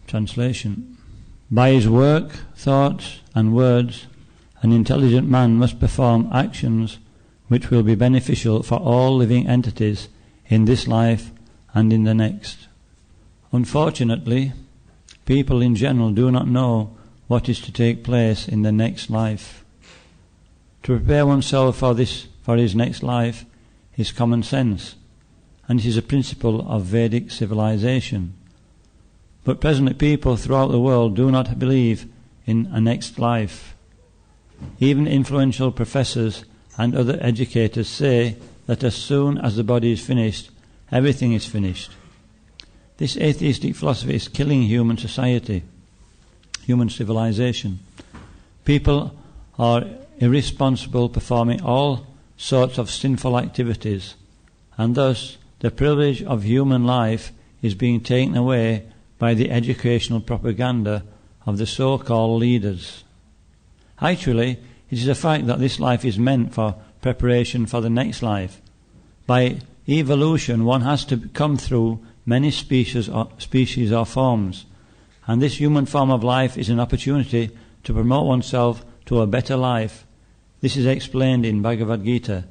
Translation. By his work, thoughts and words, an intelligent man must perform actions which will be beneficial for all living entities in this life and in the next. Unfortunately, people in general do not know what is to take place in the next life. To prepare oneself for his next life is common sense, and it is a principle of Vedic civilization. But presently people throughout the world do not believe in a next life. Even influential professors and other educators say that as soon as the body is finished, everything is finished. This atheistic philosophy is killing human society, human civilization. People are irresponsible, performing all sorts of sinful activities, and thus the privilege of human life is being taken away by the educational propaganda of the so-called leaders. Actually, it is a fact that this life is meant for preparation for the next life. By evolution, one has to come through many species or forms, and this human form of life is an opportunity to promote oneself to a better life. This is explained in Bhagavad Gita.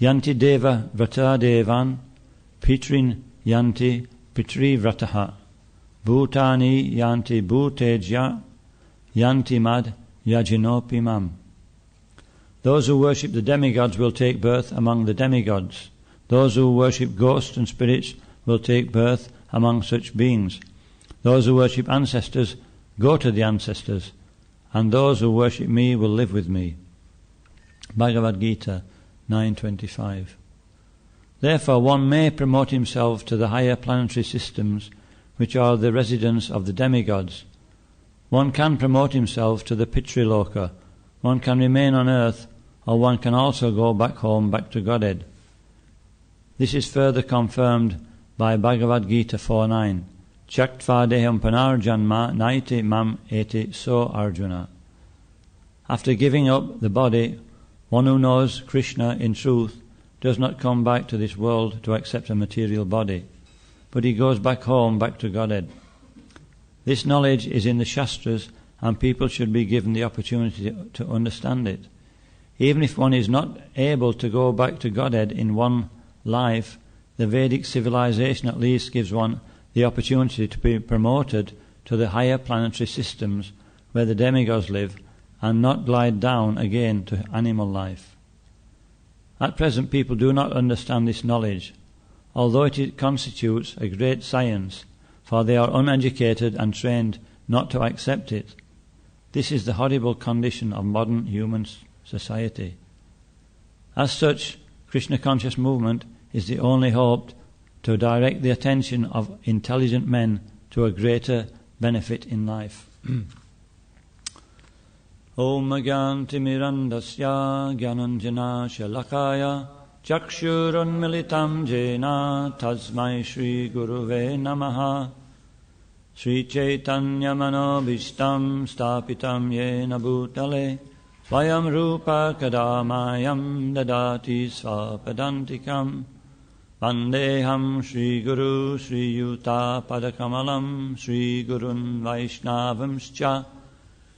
Yanti deva vrata devan, pitrin yanti pitri vrataha, bhutani yanti bhutejya, yanti mad yajinopi mam. Those who worship the demigods will take birth among the demigods. Those who worship ghosts and spirits will take birth among such beings. Those who worship ancestors go to the ancestors, and those who worship me will live with me. Bhagavad Gita 9:25. Therefore one may promote himself to the higher planetary systems which are the residence of the demigods. One can promote himself to the Pitriloka. One can remain on earth, or one can also go back home, back to Godhead. This is further confirmed by Bhagavad Gita 4:9. Chaktva deham panarjanma naiti mam eti so Arjuna. After giving up the body, one who knows Krishna in truth does not come back to this world to accept a material body, but he goes back home, back to Godhead. This knowledge is in the Shastras, and people should be given the opportunity to understand it. Even if one is not able to go back to Godhead in one life, the Vedic civilization at least gives one the opportunity to be promoted to the higher planetary systems where the demigods live, and not glide down again to animal life. At present people do not understand this knowledge, although it constitutes a great science, for they are uneducated and trained not to accept it. This is the horrible condition of modern human society. As such, Krishna conscious movement is the only hope to direct the attention of intelligent men to a greater benefit in life. Om Gyanti Mirandasya Gyananjana Shalakaya Chakshurun Militam Jena Tasmai Shri Guruve Namaha Sri Chaitanya Manobishtam Stapitam Yena Bhutale Swayam Rupa Kadamayam Dadati Svapadantikam Vandeham Shri Guru Shri Yuta Padakamalam Shri Gurun Vaishnavamscha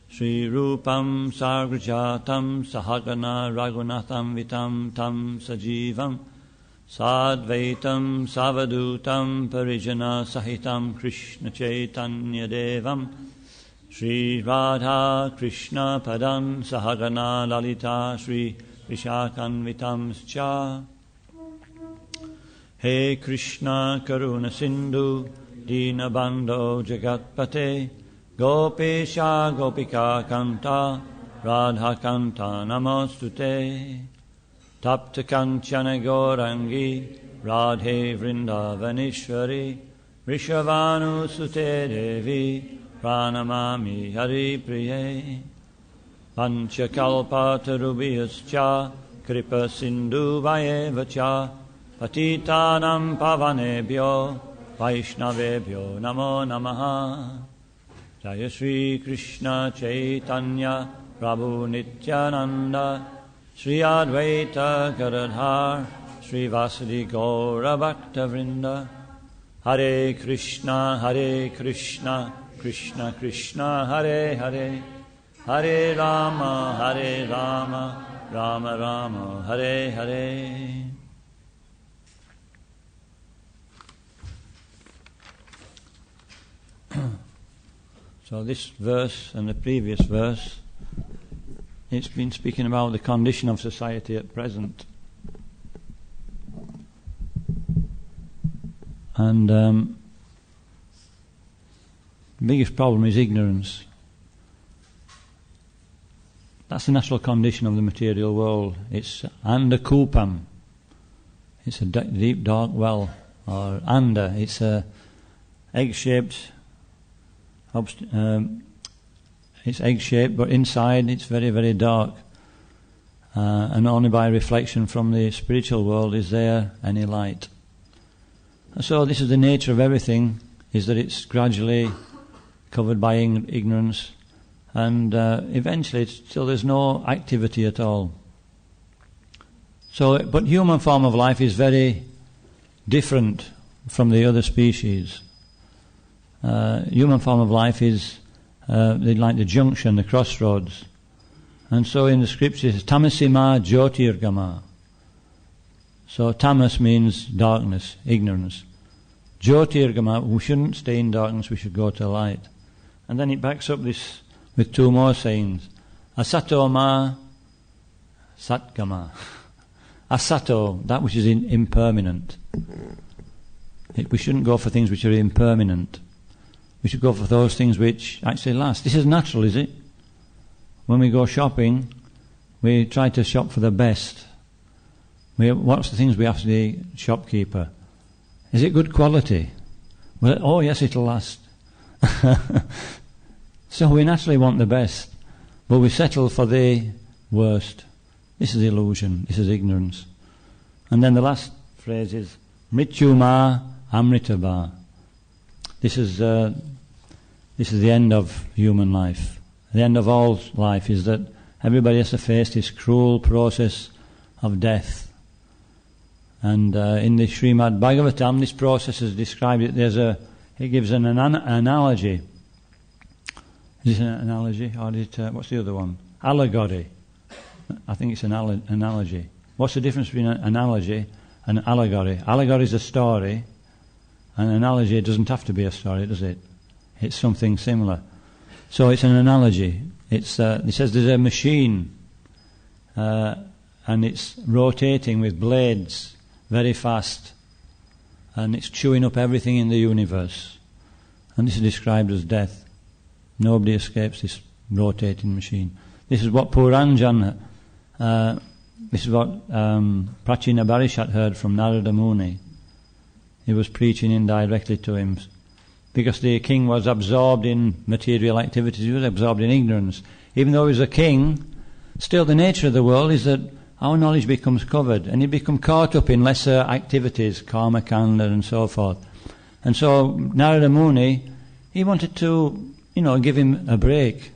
Shri Rupam Sargrajatam Sahagana Raghunatham Vitam Tam Sajivam Sadvaitam Savadutam Parijana Sahitam Krishna Chaitanya Devam Shri Radha Krishna Padan Sahagana Lalita Shri Vishakanvitam Scha. He Krishna Karuna Sindhu Dinabando Jagatpate Gopesha Gopika Kanta Radha Kanta Namostute Tapta Kanchana Gaurangi Radhe Vrindavanishwari Rishavanu Sute Devi Pranamami Hari Priye Panchakalpa Tarubhyascha Kripa Sindhu Vayevacha Patitanam Pavanebhyo Vaishnavebhyo Namo Namaha. Jaya Shri Krishna Chaitanya Prabhu Nityananda Shri Advaita Gadadhar Shri Vasudi Gaura Bhakta Vrinda. Hare Krishna Krishna Krishna Krishna Hare Hare, Hare Rama, Rama Rama, Hare Hare. So this verse and the previous verse, it's been speaking about the condition of society at present. And the biggest problem is ignorance. That's the natural condition of the material world. It's anda kupam. It's a deep dark well. Or anda, it's a egg-shaped. It's egg-shaped, but inside it's very, very dark. And only by reflection from the spiritual world is there any light. So this is the nature of everything, is that it's gradually covered by ignorance, and eventually still there's no activity at all. So, but human form of life is very different from the other species. Human form of life is like the junction, the crossroads. And so in the scriptures, tamasima jyotirgama. So tamas means darkness, ignorance. Jyotirgama, we shouldn't stay in darkness, we should go to light. And then it backs up this with two more sayings. Asato ma satgama. Asato, that which is impermanent. We shouldn't go for things which are impermanent. We should go for those things which actually last. This is natural, is it? When we go shopping, we try to shop for the best. What's the things we ask the shopkeeper? Is it good quality? Well, oh yes, it'll last. So we naturally want the best, but we settle for the worst. This is illusion, this is ignorance. And then the last phrase is Mrityuma Amritaba. This is the end of human life. The end of all life is that everybody has to face this cruel process of death. And in the Srimad Bhagavatam, this process is described. It gives an analogy. Is it an analogy, or is it, what's the other one? Allegory. I think it's an analogy. What's the difference between an analogy and allegory? Allegory is a story. An analogy doesn't have to be a story, does it? It's something similar. So it's an analogy. It says there's a machine, and it's rotating with blades very fast, and it's chewing up everything in the universe. And this is described as death. Nobody escapes this rotating machine. This is what Puranjan, this is what Prachina Barishat heard from Narada Muni. He was preaching indirectly to him, because the king was absorbed in material activities. He was absorbed in ignorance. Even though he was a king, still the nature of the world is that our knowledge becomes covered, and you become caught up in lesser activities, karma kanda and so forth. And so Narada Muni, he wanted to, give him a break,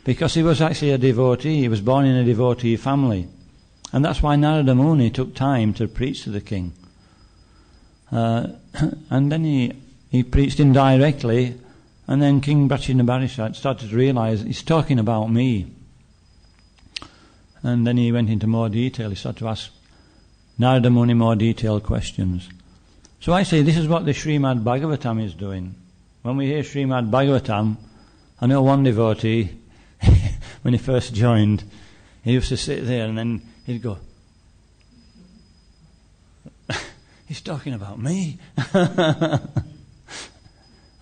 because he was actually a devotee. He was born in a devotee family, and that's why Narada Muni took time to preach to the king. And then he preached indirectly, and then King Prachinabarishat started to realize he's talking about me. And then he went into more detail. He started to ask Narada Muni more detailed questions. So I say this is what the Srimad Bhagavatam is doing. When we hear Srimad Bhagavatam, I know one devotee, when he first joined, he used to sit there and then he'd go, he's talking about me.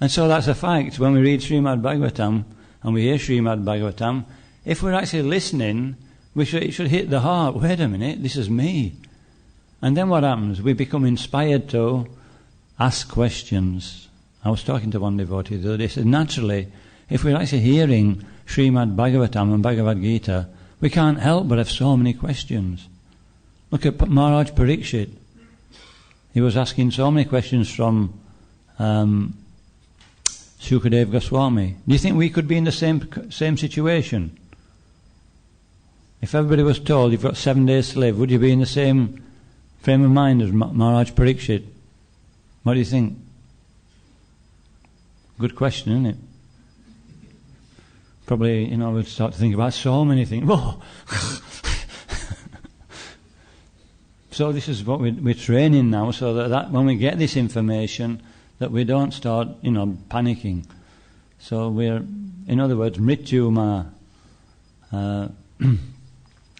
And so that's a fact. When we read Srimad Bhagavatam and we hear Srimad Bhagavatam, if we're actually listening, it should hit the heart. Wait a minute, this is me. And then what happens? We become inspired to ask questions. I was talking to one devotee the other day. He said, naturally, if we're actually hearing Srimad Bhagavatam and Bhagavad Gita, we can't help but have so many questions. Look at Maharaj Parikshit. He was asking so many questions from Sukadev Goswami. Do you think we could be in the same situation? If everybody was told you've got 7 days to live, would you be in the same frame of mind as Maharaj Parikshit? What do you think? Good question, isn't it? probably, we'd start to think about so many things. Whoa! So this is what we're training now, so that when we get this information, that we don't start, panicking. So we're, in other words, mrityuma.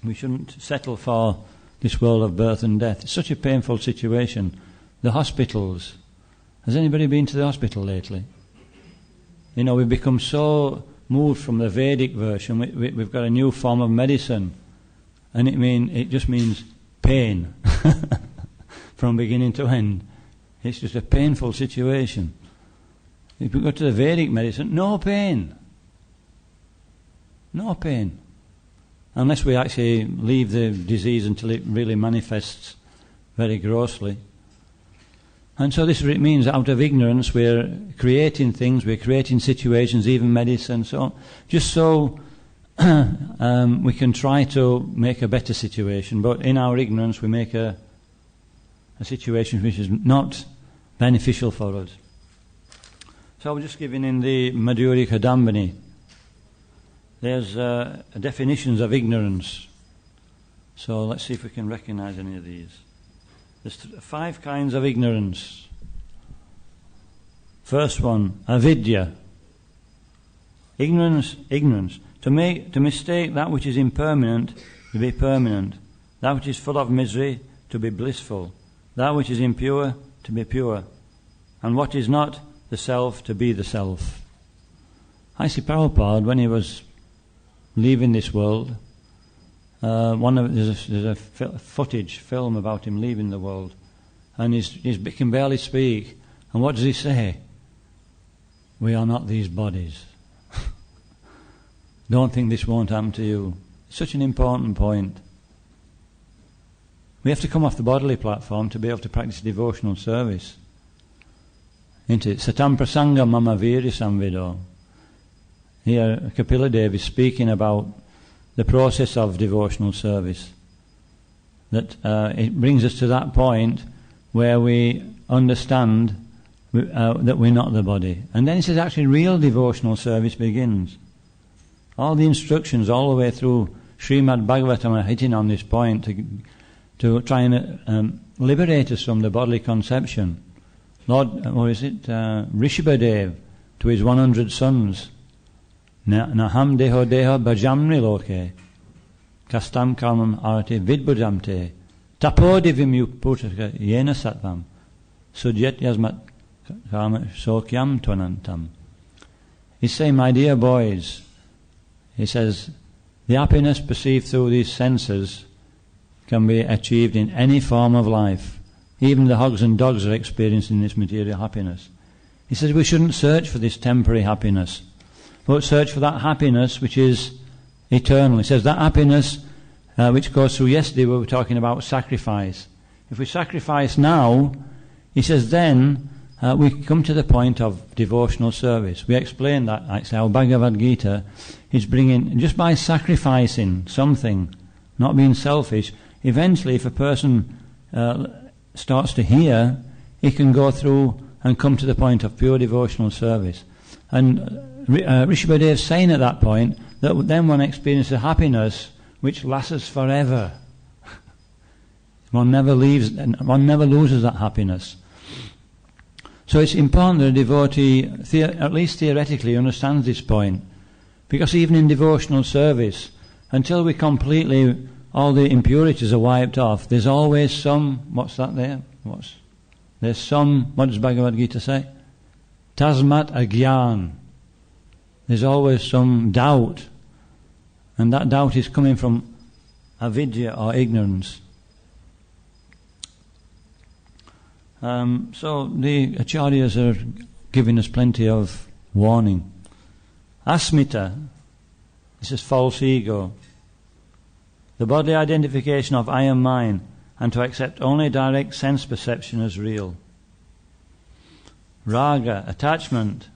We shouldn't settle for this world of birth and death. It's such a painful situation. The hospitals. Has anybody been to the hospital lately? We've become so moved from the Vedic version. We've got a new form of medicine, and it just means pain from beginning to end. It's just a painful situation. If we go to the Vedic medicine, no pain. No pain. Unless we actually leave the disease until it really manifests very grossly. And so this means that out of ignorance we're creating things, we're creating situations, even medicine, so just so we can try to make a better situation, but in our ignorance we make a situation which is not beneficial for us. So we're just giving in the Madhurya Kadambini. There's definitions of ignorance. So let's see if we can recognize any of these. There's 5 kinds of ignorance. First one, avidya. Ignorance. To mistake that which is impermanent to be permanent, that which is full of misery to be blissful, that which is impure to be pure, and what is not the self to be the self. I see Prabhupada, when he was leaving this world, there's a footage film about him leaving the world, and he can barely speak. And what does he say? We are not these bodies. Don't think this won't happen to you. It's such an important point. We have to come off the bodily platform to be able to practice devotional service. Isn't it? Satam prasanga mama viri samvido. Here Kapila Dev is speaking about the process of devotional service. That it brings us to that point where we understand that we're not the body. And then he says actually real devotional service begins. All the instructions all the way through Srimad Bhagavatam are hitting on this point to try and liberate us from the bodily conception. Rishabhadev to his 100 sons, Naham deho deho bhajamni loke kastam karmam arati vidbhujamte tapodivim yukputaka yena sattvam sujyat yasmat karma sokyam tvanantam. He's saying, my dear boys, he says, the happiness perceived through these senses can be achieved in any form of life. Even the hogs and dogs are experiencing this material happiness. He says we shouldn't search for this temporary happiness, but search for that happiness which is eternal. He says that happiness which goes through, yesterday we were talking about sacrifice. If we sacrifice now, he says then we come to the point of devotional service. We explain that, actually, our Bhagavad Gita is bringing, just by sacrificing something, not being selfish, eventually if a person starts to hear, he can go through and come to the point of pure devotional service. And Rishabhadev is saying at that point that then one experiences a happiness which lasts forever. One never loses that happiness. So it's important that a devotee, at least theoretically, understands this point, because even in devotional service, until we completely, all the impurities are wiped off, there's always some, what's that there? There's some, what does Bhagavad Gita say? Tasmat agyan. There's always some doubt, and that doubt is coming from avidya or ignorance. So the acharyas are giving us plenty of warning. Asmita, this is false ego. The bodily identification of I am mine, and to accept only direct sense perception as real. Raga, attachment,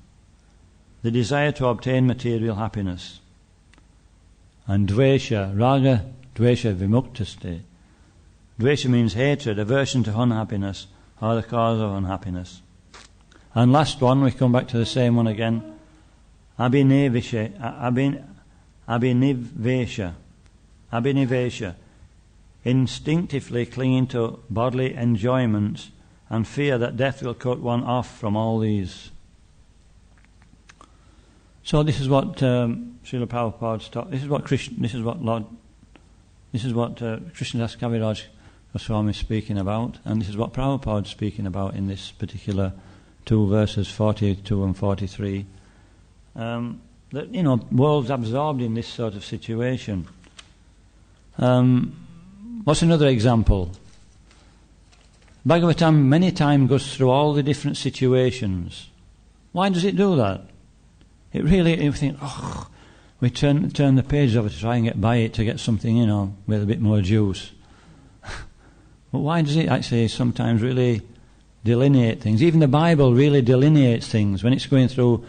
the desire to obtain material happiness. And dvesha, raga, dvesha vimuktaste. Dvesha means hatred, aversion to unhappiness, or the cause of unhappiness. And last one, we come back to the same one again, abhinivesha, instinctively clinging to bodily enjoyments and fear that death will cut one off from all these. So this is what Srila Prabhupada's taught. This is what Krishnadas Kaviraj Goswami is speaking about, and this is what Prabhupada is speaking about in this particular 2 verses 42 and 43. That world's absorbed in this sort of situation. What's another example? Bhagavatam many times goes through all the different situations. Why does it do that? It really, you think, we turn the page over to try and get by it, to get something, with a bit more juice. But why does it actually sometimes really delineate things? Even the Bible really delineates things. When it's going through,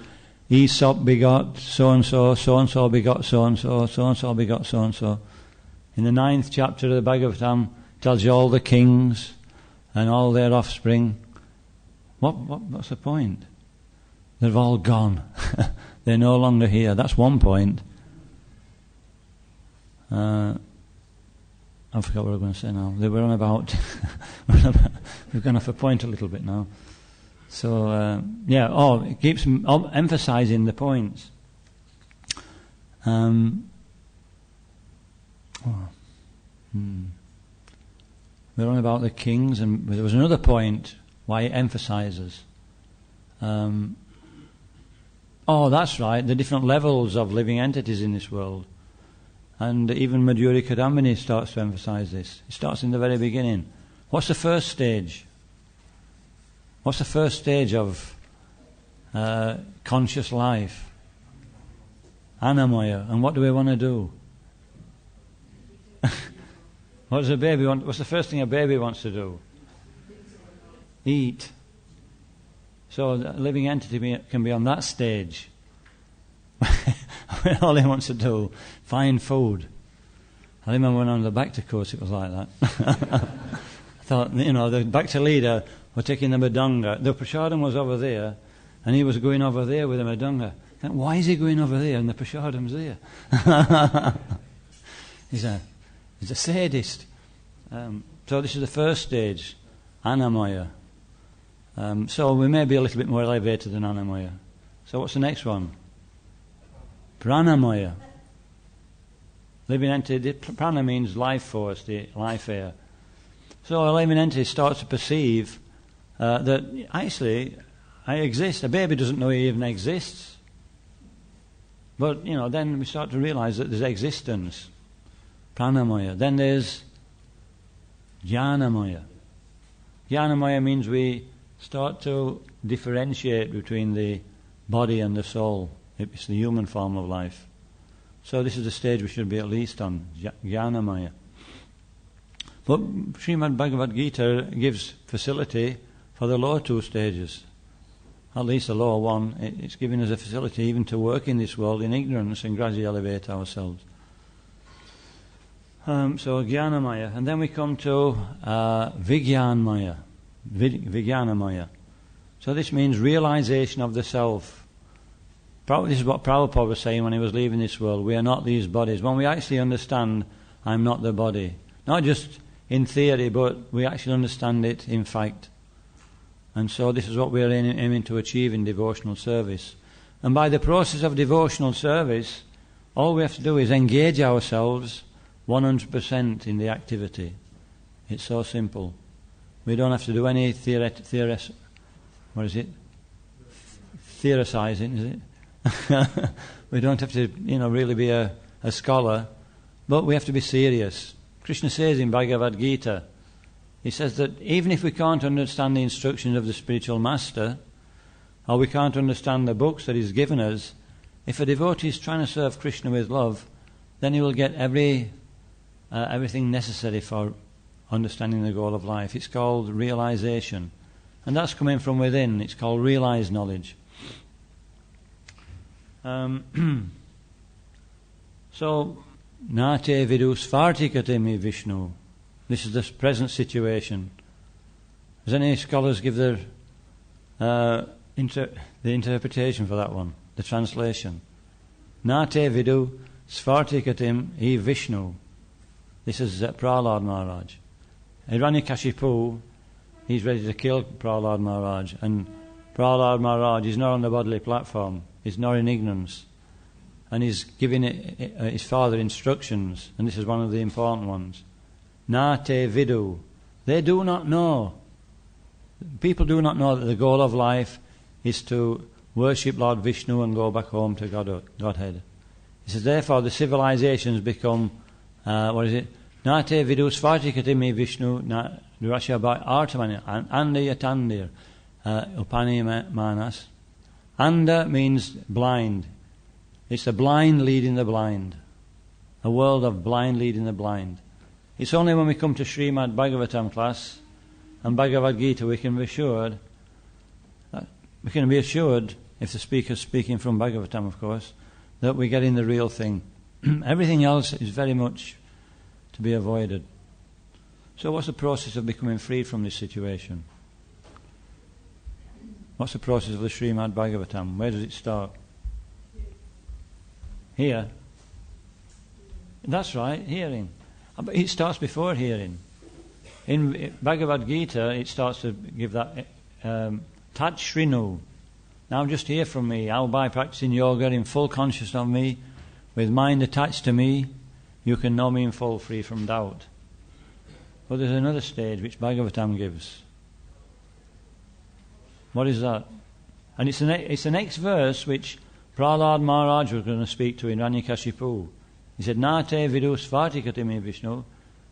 Aesop begot so-and-so, so-and-so begot so-and-so, so-and-so begot so-and-so. In the 9th chapter of the Bhagavatam, it tells you all the kings and all their offspring. What's the point? They've all gone. They're no longer here. That's one point. I forgot what I was going to say now. They were on about... We've gone off a point a little bit now. So, it keeps emphasizing the points. We're on about the kings, and there was another point why it emphasizes. That's right, the different levels of living entities in this world. And even Madhuri Kadambini starts to emphasize this. It starts in the very beginning. What's the first stage? What's the first stage of conscious life? Annamaya. And what do we want to do? What does a baby want? What's the first thing a baby wants to do? Eat. So a living entity can be on that stage. All he wants to do, find food. I remember when on the Bhakti course it was like that. I thought, the Bhakti leader were taking the Madanga. The Prashadam was over there, and he was going over there with the Madanga. And why is he going over there and the Prashadam's there? He's a sadist. So this is the first stage, Annamaya. So we may be a little bit more elevated than Annamaya. So what's the next one? Pranamaya. Living entity. Prana means life force, the life air. So a living entity starts to perceive that actually I exist. A baby doesn't know he even exists. But, then we start to realize that there's existence. Pranamaya. Then there's Jnanamaya. Jnanamaya means we start to differentiate between the body and the soul. It's the human form of life. So this is the stage we should be at least on, Jnanamaya. But Srimad Bhagavad Gita gives facility for the lower 2 stages. At least the lower one. It's giving us a facility even to work in this world in ignorance and gradually elevate ourselves. So Jnanamaya. And then we come to Vijnanamaya. Vijnanamaya. So this means realization of the self. This is what Prabhupada was saying when he was leaving this world. We are not these bodies. When we actually understand, I'm not the body. Not just in theory, but we actually understand it in fact. And so this is what we are aiming to achieve in devotional service. And by the process of devotional service, all we have to do is engage ourselves 100% in the activity. It's so simple. We don't have to do any theorizing, is it? We don't have to, really be a scholar, but we have to be serious. Krishna says in Bhagavad Gita, he says that even if we can't understand the instructions of the spiritual master, or we can't understand the books that he's given us, if a devotee is trying to serve Krishna with love, then he will get everything necessary for understanding the goal of life. It's called realization. And that's coming from within. It's called realized knowledge. So, Nate vidus vartikate mi Vishnu. This is the present situation. Does any scholars give their the interpretation for that one, the translation. Nate vidu svartikatim e Vishnu. This is Prahlad Maharaj. Hiranyakashipu, he's ready to kill Prahlad Maharaj, and Prahlad Maharaj is not on the bodily platform, he's not in ignorance, and he's giving his father instructions, and this is one of the important ones. Nate vidu. They do not know. People do not know that the goal of life is to worship Lord Vishnu and go back home to Godhead. He says, therefore the civilizations become, Nate vidu svartikatimi Vishnu durashabha artamani andayatandir upani manas. Anda means blind. It's the blind leading the blind. A world of blind leading the blind. It's only when we come to Srimad Bhagavatam class and Bhagavad Gita we can be assured, if the speaker's speaking from Bhagavatam, of course, that we're getting the real thing. Everything else is very much to be avoided. So what's the process of becoming freed from this situation? What's the process of the Srimad Bhagavatam? Where does it start? Here. That's right, hearing. But it starts before hearing. In Bhagavad Gita, it starts to give that Tat Shrinu. Now just hear from me. How by practicing yoga in full consciousness of me, with mind attached to me, you can know me in full, free from doubt. But there's another stage which Bhagavatam gives. What is that? And it's the next verse which Prahlad Maharaj was going to speak to in Hiranyakashipu. He said, Nate vidu svartikatimi Vishnu.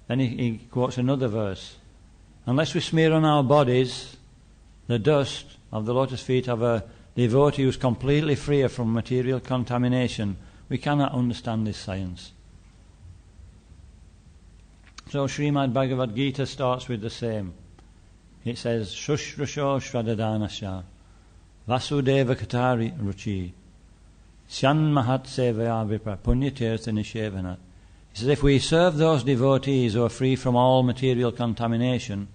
Then he quotes another verse. Unless we smear on our bodies the dust of the lotus feet of a devotee who is completely free from material contamination, we cannot understand this science. So Srimad Bhagavad Gita starts with the same. It says, Shushrusho Shradhadanasya Vasudeva Katari Ruchi Syan Mahat Sevaya Vipra Punyatirtha Nishevanat. He says, if we serve those devotees who are free from all material contamination,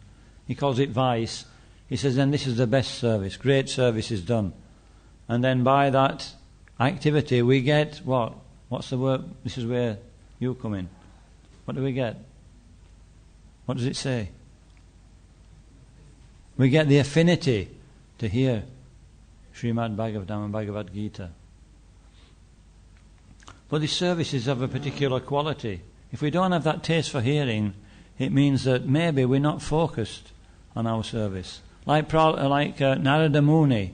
he calls it vice, he says, then this is the best service, great service is done. And then by that activity we get what? What's the word? This is where you come in. What do we get? What does it say? We get the affinity to hear Srimad Bhagavatam and Bhagavad Gita. But this service is of a particular quality. If we don't have that taste for hearing, it means that maybe we're not focused on our service. Like Narada Muni,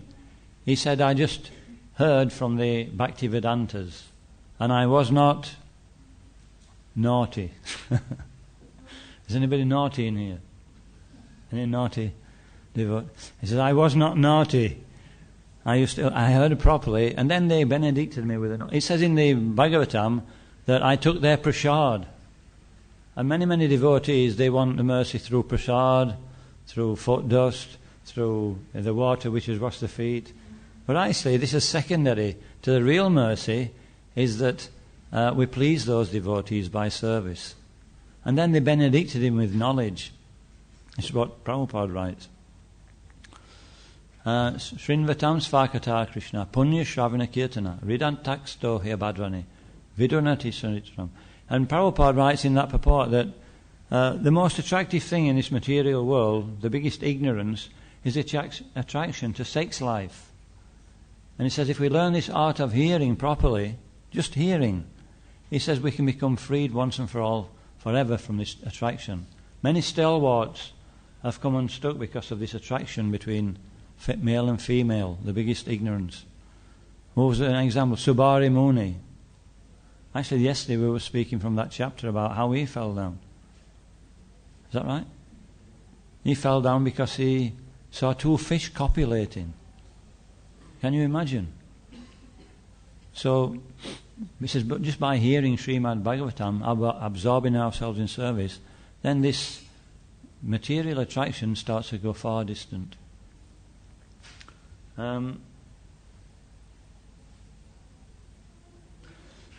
he said, I just heard from the Bhaktivedantas, and I was not naughty. Is anybody naughty in here? Any naughty devotee? He said, I was not naughty. I heard it properly, and then they benedicted me with it. It says in the Bhagavatam that I took their prasad. And many devotees, they want the mercy through prasad, through foot dust, through the water which has washed the feet. But actually, this is secondary to the real mercy, is that we please those devotees by service. And then they benedicted him with knowledge. This is what Prabhupada writes. Srinvatam svakata Krishna punya shravana kirtana ridantaksto heabhadrani vidunati sanitram. And Prabhupada writes in that purport that the most attractive thing in this material world, the biggest ignorance, is the attraction to sex life. And he says if we learn this art of hearing properly, just hearing, he says we can become freed once and for all, forever from this attraction. Many stalwarts have come unstuck because of this attraction between male and female, the biggest ignorance. What was an example? Subari Muni. Actually, yesterday we were speaking from that chapter about how he fell down. Is that right? He fell down because he saw two fish copulating. Can you imagine? So, this is just by hearing Srimad Bhagavatam, absorbing ourselves in service, then this material attraction starts to go far distant.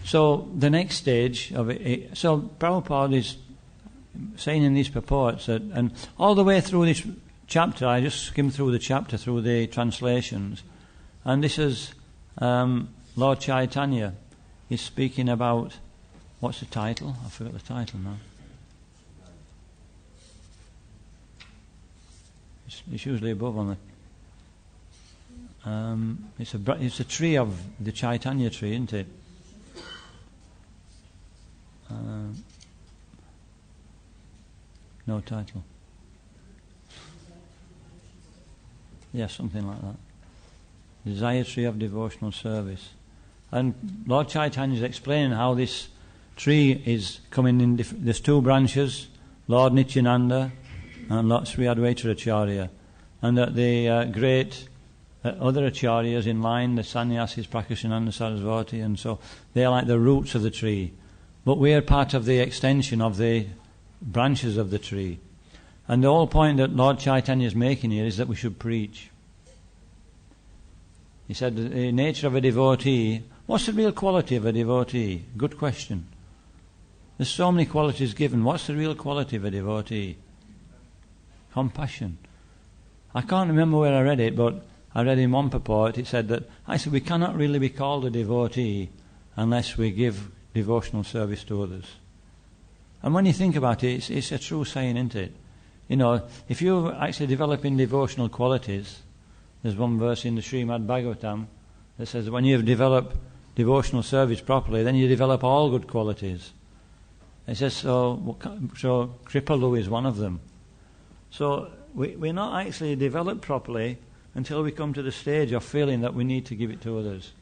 So the next stage of it, so Prabhupada is saying in these purports that, and all the way through this chapter, I just skimmed through the chapter, through the translations, and this is Lord Chaitanya. He's speaking about, what's the title? I forgot the title now. It's usually above on the... it's a tree of the Chaitanya tree, isn't it? No title. Yeah, something like that. Desire tree of devotional service. And Lord Chaitanya is explaining how this tree is coming in. There's two branches, Lord Nityananda and Lord Sri Advaita Acharya. And that the great other acharyas in line, the sannyasis, Prakashananda Sarasvati, and so they're like the roots of the tree. But we are part of the extension of the branches of the tree. And the whole point that Lord Chaitanya is making here is that we should preach. He said the nature of a devotee, what's the real quality of a devotee? Good question. There's so many qualities given. What's the real quality of a devotee? Compassion. I can't remember where I read it, but I read in one purport, it said that, we cannot really be called a devotee unless we give devotional service to others. And when you think about it, it's a true saying, isn't it? You know, if you're actually developing devotional qualities, there's one verse in the Srimad Bhagavatam that says when you've developed devotional service properly, then you develop all good qualities. It says so Kripalu is one of them. So we're not actually developed properly until we come to the stage of feeling that we need to give it to others.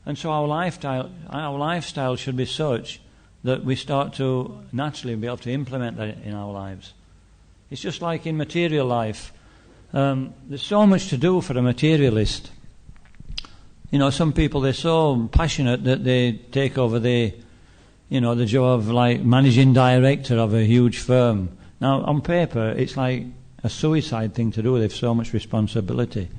And so our lifestyle should be such that we start to naturally be able to implement that in our lives. It's just like in material life. There's so much to do for a materialist. You know, some people, they're so passionate that they take over the job of like managing director of a huge firm. Now, on paper, it's like a suicide thing to do. They've so much responsibility.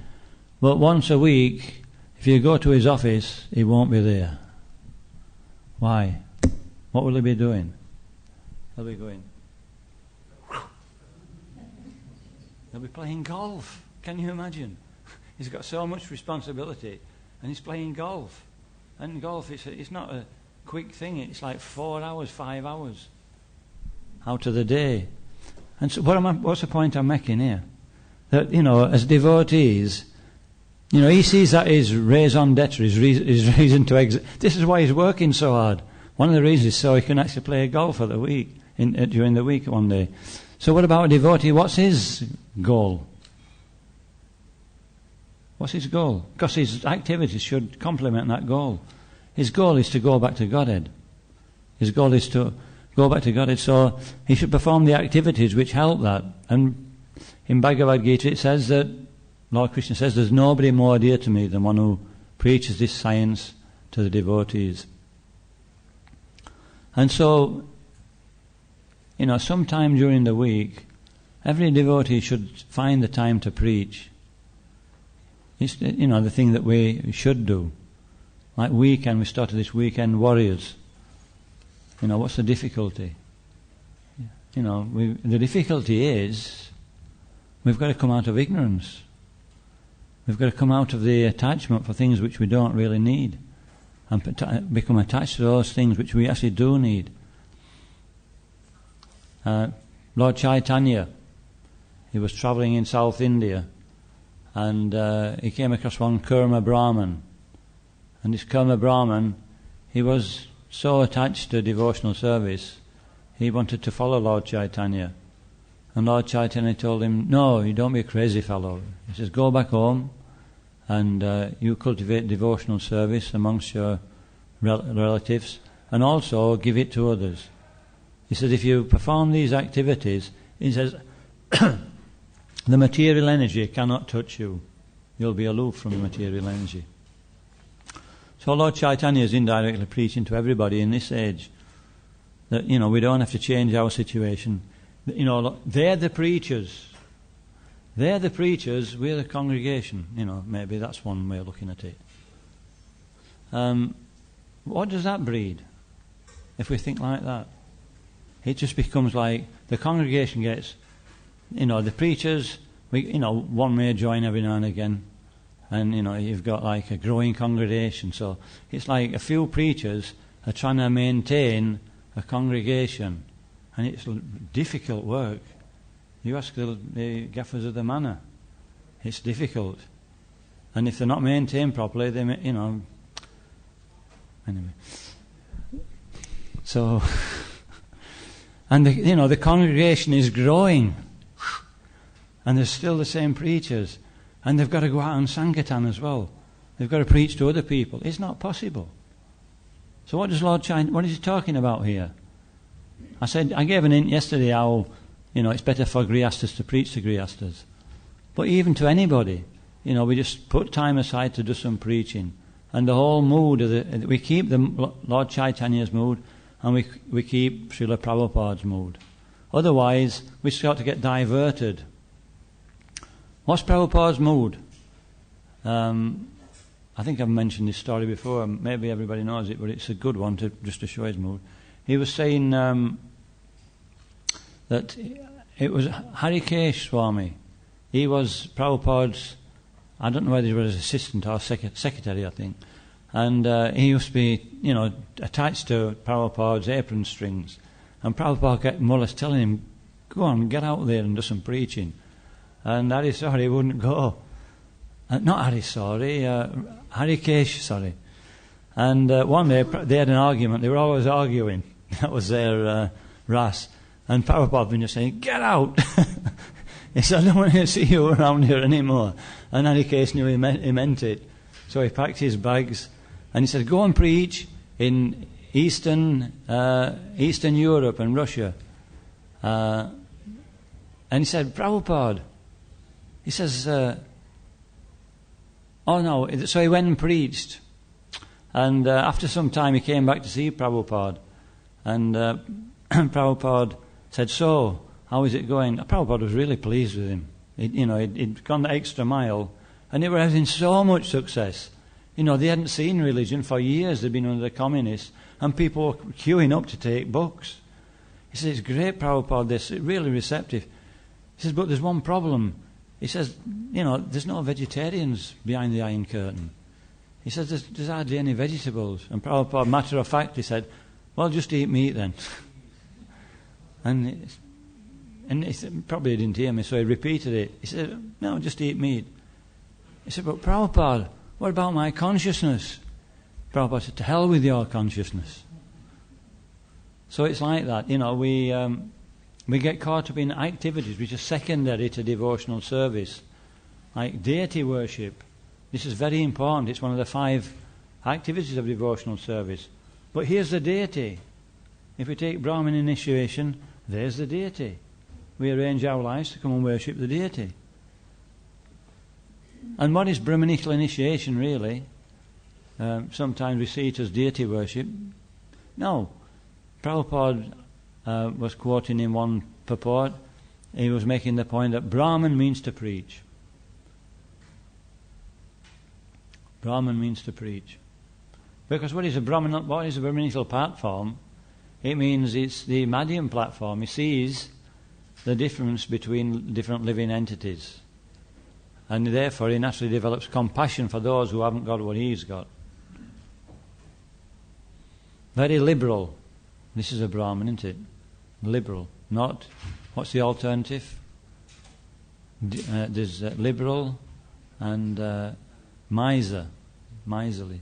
But once a week, if you go to his office, he won't be there. Why? What will he be doing? He'll be going. He'll be playing golf. Can you imagine? He's got so much responsibility, and he's playing golf. And golf, it's not a quick thing. It's like 4 hours, 5 hours out of the day. And so what's the point I'm making here? That, you know, as devotees, you know, he sees that his raison d'etre, his reason to exist. This is why he's working so hard. One of the reasons is so he can actually play golf for the week, during the week one day. So what about a devotee? What's his goal? What's his goal? Because his activities should complement that goal. His goal is to go back to Godhead. His goal is to go back to Godhead. So he should perform the activities which help that. And in Bhagavad Gita it says that, Lord Krishna says, there's nobody more dear to me than one who preaches this science to the devotees. And so, you know, sometime during the week, every devotee should find the time to preach. It's, you know, the thing that we should do. Like weekend, we started this weekend warriors. You know, what's the difficulty? You know, the difficulty is we've got to come out of ignorance. We've got to come out of the attachment for things which we don't really need and become attached to those things which we actually do need. Lord Chaitanya, he was travelling in South India, and he came across one Kurma Brahman. And this Kurma Brahman, he was so attached to devotional service, he wanted to follow Lord Chaitanya. And Lord Chaitanya told him, no, you don't be a crazy fellow. He says, go back home and you cultivate devotional service amongst your relatives and also give it to others. He says, if you perform these activities, he says, the material energy cannot touch you. You'll be aloof from the material energy. So Lord Chaitanya is indirectly preaching to everybody in this age that, you know, we don't have to change our situation. You know, they're the preachers. They're the preachers, we're the congregation. You know, maybe that's one way of looking at it. What does that breed if we think like that? It just becomes like the congregation gets, the preachers, one may join every now and again, and you've got like a growing congregation. So it's like a few preachers are trying to maintain a congregation, and it's difficult work. You ask the gaffers of the manor, it's difficult, and if they're not maintained properly, they anyway. So, and the congregation is growing, and there's still the same preachers, and they've got to go out on Sankirtan as well. They've got to preach to other people. It's not possible. So what does Lord Chaitanya, what is he talking about here? I gave an hint yesterday how, it's better for Grihastas to preach to Grihastas. But even to anybody, we just put time aside to do some preaching. And the whole mood we keep the Lord Chaitanya's mood, and we keep Srila Prabhupada's mood. Otherwise, we start to get diverted. What's Prabhupada's mood? I think I've mentioned this story before. Maybe everybody knows it, but it's a good one just to show his mood. He was saying that it was Harikesh Swami. He was Prabhupada's, I don't know whether he was assistant or secretary, I think. And he used to be, attached to Prabhupada's apron strings. And Prabhupada kept more or less telling him, go on, get out there and do some preaching. And Harisari wouldn't go. Not Harisari, Harikesh, sorry. And one day they had an argument. They were always arguing. That was their ras. And Prabhupada was just saying, get out! He said, I don't want to see you around here anymore. And Harikesh knew he meant it. So he packed his bags and he said, go and preach in Eastern Europe and Russia. And he said, Prabhupada, he says, oh no, so he went and preached. And after some time he came back to see Prabhupada. And Prabhupada said, so, how is it going? Prabhupada was really pleased with him. He'd gone the extra mile, and they were having so much success. They hadn't seen religion for years. They'd been under the communists, and people were queuing up to take books. He said, it's great, Prabhupada, this, it's really receptive. He says, but there's one problem. He says, there's no vegetarians behind the Iron Curtain. He says, there's hardly any vegetables. And Prabhupada, matter of fact, he said, well, just eat meat then. And he said, probably didn't hear me, so he repeated it. He said, no, just eat meat. He said, but Prabhupada, what about my consciousness? Prabhupada said, to hell with your consciousness. So it's like that, we get caught up in activities which are secondary to devotional service, like deity worship. This is very important. It's one of the 5 activities of devotional service. But here's the deity. If we take Brahmin initiation, there's the deity. We arrange our lives to come and worship the deity. And what is Brahminical initiation really? Sometimes we see it as deity worship. No. Prabhupada was quoting in one purport. He was making the point that Brahman means to preach. Brahman means to preach. Because what is a Brahminical platform? It means it's the Madhyam platform. He sees the difference between different living entities. And therefore he naturally develops compassion for those who haven't got what he's got. Very liberal. This is a Brahmin, isn't it? Liberal. Not, what's the alternative? There's liberal and miserly.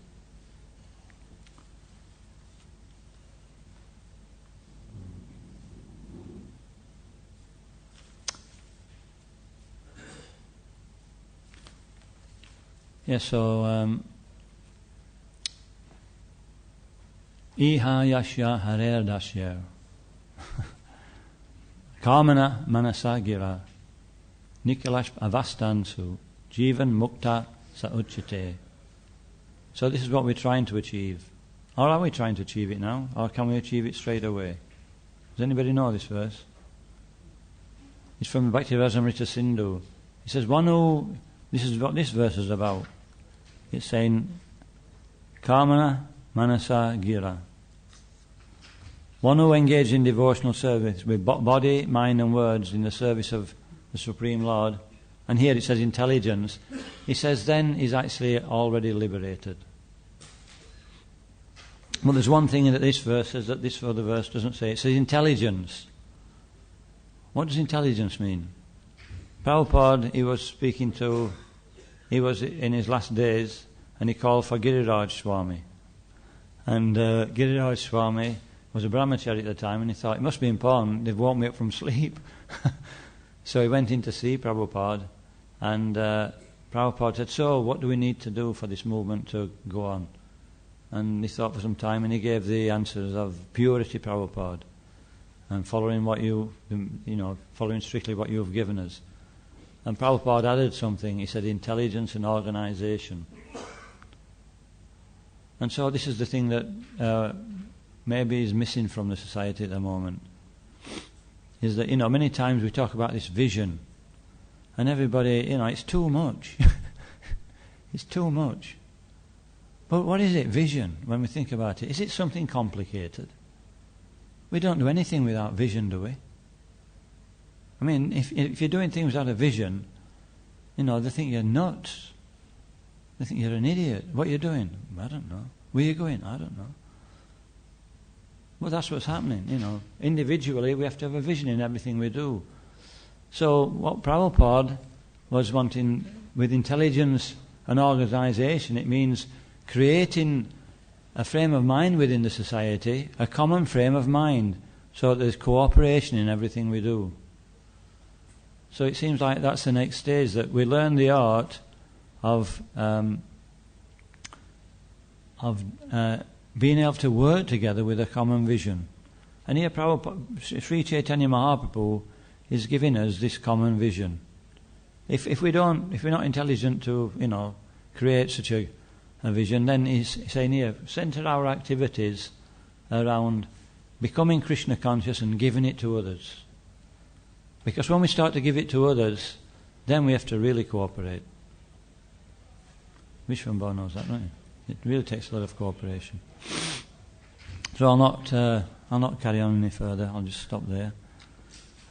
Yes, so Iha Yashya Harer Dashyer Kamana Manasa Gira Nikalash Avastansu Jivan Mukta Sauchite. So this is what we're trying to achieve. Or are we trying to achieve it now? Or can we achieve it straight away? Does anybody know this verse? It's from Bhakti-rasamrita Sindhu. It says, this is what this verse is about. It's saying, Kamana Manasa Gira. One who engages in devotional service with body, mind and words in the service of the Supreme Lord, and here it says intelligence, he says then he's actually already liberated. Well, there's one thing that this verse says that this other verse doesn't say. It says intelligence. What does intelligence mean? Prabhupada, he was in his last days, and he called for Giriraj Swami. And Giriraj Swami was a brahmachari at the time, and he thought, it must be important, they've woke me up from sleep. So he went in to see Prabhupada, and Prabhupada said, so what do we need to do for this movement to go on? And he thought for some time, and he gave the answers of purity, Prabhupada, and following following strictly what you've given us. And Prabhupada added something. He said intelligence and organisation. And so this is the thing that maybe is missing from the society at the moment. Is that, many times we talk about this vision, and everybody, it's too much. It's too much. But what is it, vision, when we think about it? Is it something complicated? We don't do anything without vision, do we? I mean, if you're doing things without a vision, they think you're nuts. They think you're an idiot. What are you doing? I don't know. Where are you going? I don't know. Well, that's what's happening, Individually, we have to have a vision in everything we do. So what Prabhupada was wanting with intelligence and organisation, it means creating a frame of mind within the society, a common frame of mind, so that there's cooperation in everything we do. So it seems like that's the next stage, that we learn the art of being able to work together with a common vision. And here Sri Chaitanya Mahaprabhu is giving us this common vision. If we're not intelligent to create such a vision, then he's saying here, centre our activities around becoming Krishna conscious and giving it to others. Because when we start to give it to others, then we have to really cooperate. Vishwambhava knows that, right? It really takes a lot of cooperation. So I'll not carry on any further. I'll just stop there.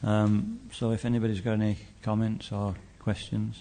So if anybody's got any comments or questions.